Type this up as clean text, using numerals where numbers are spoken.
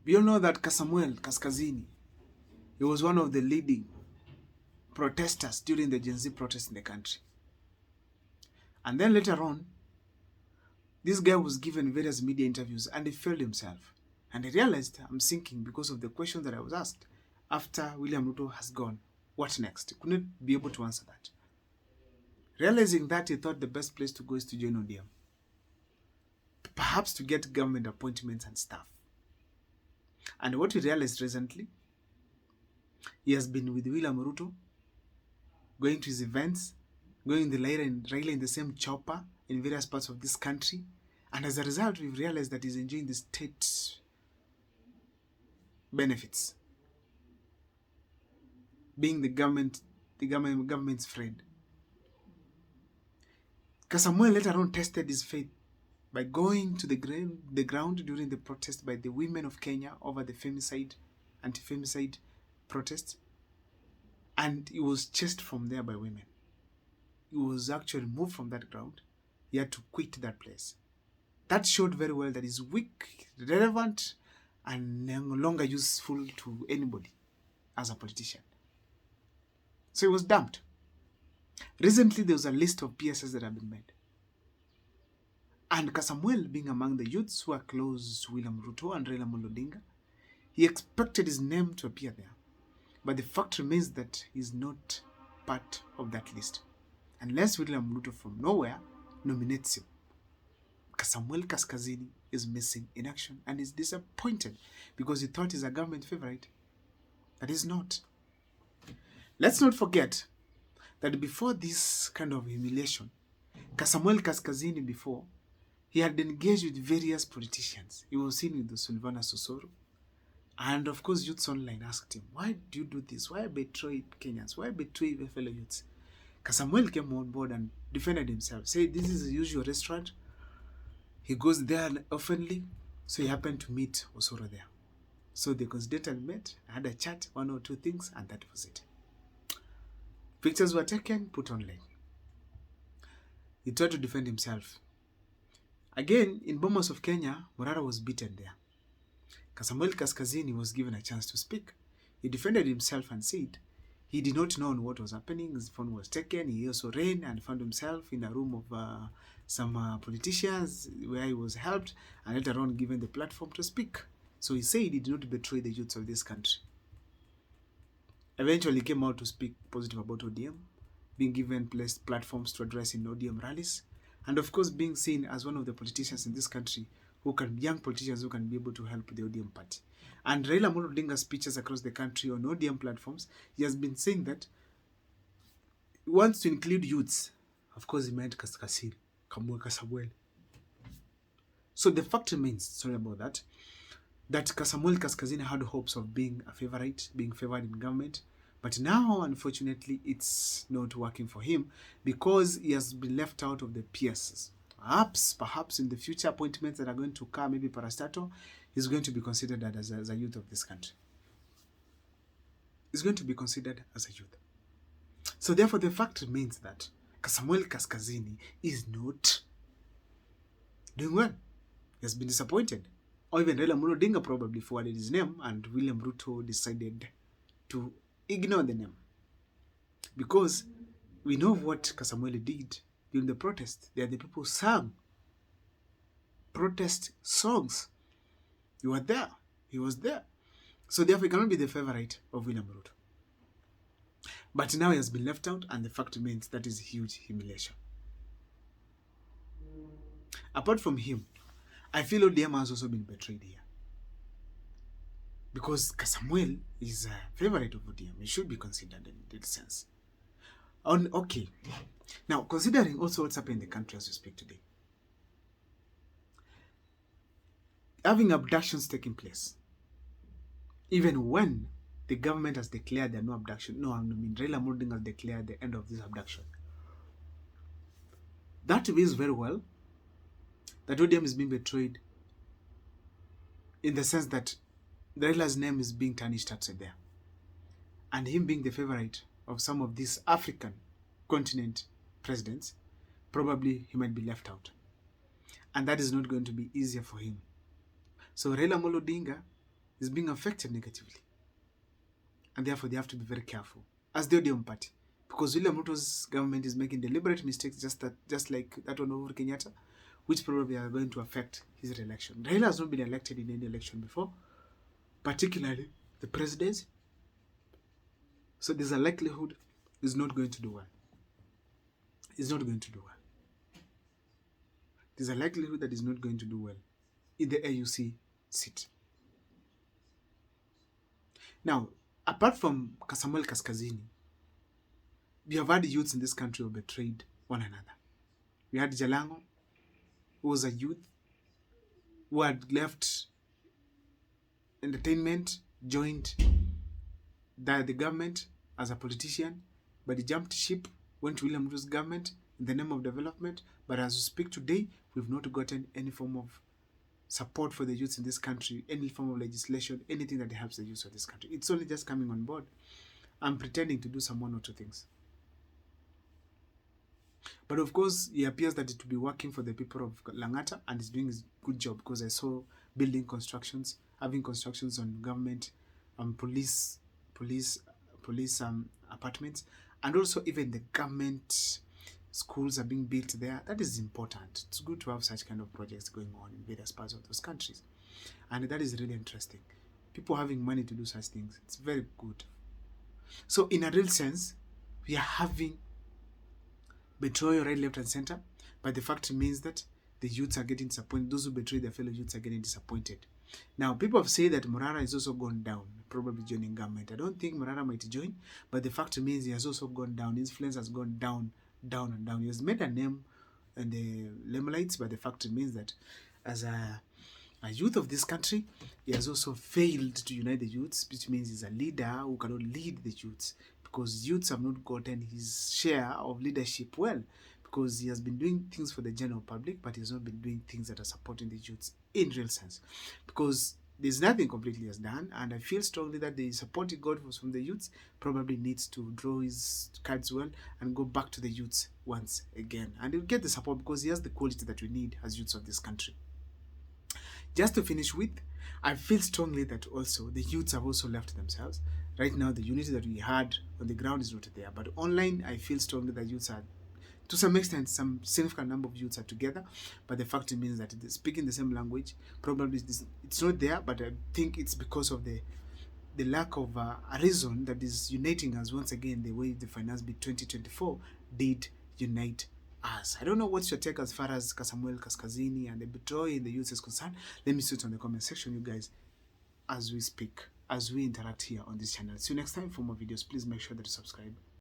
We all know that Kasamuel Kaskazini, he was one of the leading protesters during the Gen Z protests in the country. And then later on, this guy was given various media interviews and he failed himself. And I realized I'm sinking because of the questions that I was asked after William Ruto has gone. What next? He couldn't be able to answer that. Realizing that, he thought the best place to go is to join ODM. Perhaps to get government appointments and stuff. And what he realized recently, he has been with William Ruto, going to his events, going the Raila in the same chopper in various parts of this country. And as a result, we've realized that he's enjoying the state benefits, being the government's friend. Kasamuel later on tested his faith by going to the ground during the protest by the women of Kenya over the anti-femicide protest, and he was chased from there by women. He was actually moved from that ground. He had to quit that place. That showed very well that he's weak, irrelevant, and no longer useful to anybody as a politician. So he was dumped. Recently, there was a list of PSS that have been made. And Kasamuel, being among the youths who are close to William Ruto and Raila Odinga, he expected his name to appear there. But the fact remains that he's not part of that list. Unless William Ruto from nowhere nominates him. Kasamuel Kaskazini is missing in action and is disappointed because he thought he's a government favorite. That is not. Let's not forget that before this kind of humiliation, Kasamuel Kaskazini before, he had engaged with various politicians. He was seen with the Silvana Sosoro. And of course, youths online asked him, why do you do this? Why betray Kenyans? Why betray your fellow youths? Kasamuel came on board and defended himself. Said this is a usual restaurant. He goes there oftenly. So he happened to meet Osoro there. So they coincidentally met, had a chat, one or two things, and that was it. Pictures were taken, put online. He tried to defend himself. Again, in Bomas of Kenya, Morara was beaten there. Kasamuel Kaskazini was given a chance to speak. He defended himself and said he did not know what was happening. His phone was taken. He also ran and found himself in a room of some politicians where he was helped and later on given the platform to speak. So he said he did not betray the youths of this country. Eventually, he came out to speak positive about ODM, being given platforms to address in ODM rallies, and of course being seen as one of the politicians in this country young politicians who can be able to help the ODM party. And Raila Odinga's speeches across the country on ODM platforms, he has been saying that he wants to include youths. Of course, he meant Kasamuel. So the fact remains, sorry about that Kasamuel Kaskazini had hopes of being a favorite, being favored in government. But now, unfortunately, it's not working for him because he has been left out of the PSs. Perhaps in the future appointments that are going to come, maybe parastatal, he's going to be considered as a youth of this country. He's going to be considered as a youth. So therefore, the fact remains that Kasamuel Kaskazini is not doing well. He has been disappointed. Or even Raila Odinga probably forwarded his name and William Ruto decided to ignore the name. Because we know what Kasamuel did during the protest. They are the people who sang protest songs. You were there. He was there. So therefore, he cannot be the favorite of William Ruto. But now he has been left out, and the fact remains that is huge humiliation. Apart from him, I feel ODM has also been betrayed here. Because Kasamuel is a favorite of ODM. He should be considered in that sense. Okay. Now, considering also what's happening in the country as we speak today, having abductions taking place, even when the government has declared there are no abduction, Raila Odinga has declared the end of this abduction. That means very well that ODM is being betrayed in the sense that Raila's name is being tarnished outside there. And him being the favorite of some of these African continent presidents, probably he might be left out. And that is not going to be easier for him. So Raila Odinga is being affected negatively. And therefore, they have to be very careful as the ODM party. Because William Ruto's government is making deliberate mistakes, just like that one over Kenyatta, which probably are going to affect his re-election. Raila has not been elected in any election before, particularly the presidency. So there's a likelihood he's not going to do well. He's not going to do well. There's a likelihood that he's not going to do well in the AUC seat. Now, apart from Kasamuel Kaskazini, we have had youths in this country who betrayed one another. We had Jalango, who was a youth who had left entertainment, joined the government as a politician, but he jumped ship, went to William Ruto's government in the name of development. But as we speak today, we've not gotten any form of support for the youths in this country, any form of legislation, anything that helps the youths of this country. It's only just coming on board and pretending to do some one or two things. But of course, he appears that it will be working for the people of Langata, and he's doing a good job, because I saw building constructions, having constructions on government, police apartments, and also even the government schools are being built there. That is important. It's good to have such kind of projects going on in various parts of those countries, and that is really interesting. People having money to do such things, it's very good. So in a real sense, we are having betrayal right, left, and center, but the fact remains that the youths are getting disappointed. Those who betray their fellow youths are getting disappointed. Now, people have said that Morara is also gone down, probably joining government. I don't think Morara might join, but the fact remains he has also gone down. His influence has gone down, down, and down. He has made a name in the Lemelites, but the fact remains that as a youth of this country, he has also failed to unite the youths, which means he's a leader who cannot lead the youths, because youths have not gotten his share of leadership well, because he has been doing things for the general public, but he has not been doing things that are supporting the youths in real sense, because there's nothing completely has done. And I feel strongly that the support he got was from the youths. Probably needs to draw his cards well and go back to the youths once again, and he'll get the support because he has the quality that we need as youths of this country. Just to finish with, I feel strongly that also the youths have also left themselves. Right now, the unity that we had on the ground is not there. But online, I feel strongly that youths are, to some extent, some significant number of youths are together. But the fact remains that they're speaking the same language. Probably it's not there, but I think it's because of the lack of a reason that is uniting us once again, the way the Finance Bill 2024 did unite us. I don't know what's your take as far as Kasamuel Kaskazini and the betrayal in the youth is concerned. Let me see it on the comment section, you guys, as we speak, as we interact here on this channel. See you next time for more videos. Please make sure that you subscribe.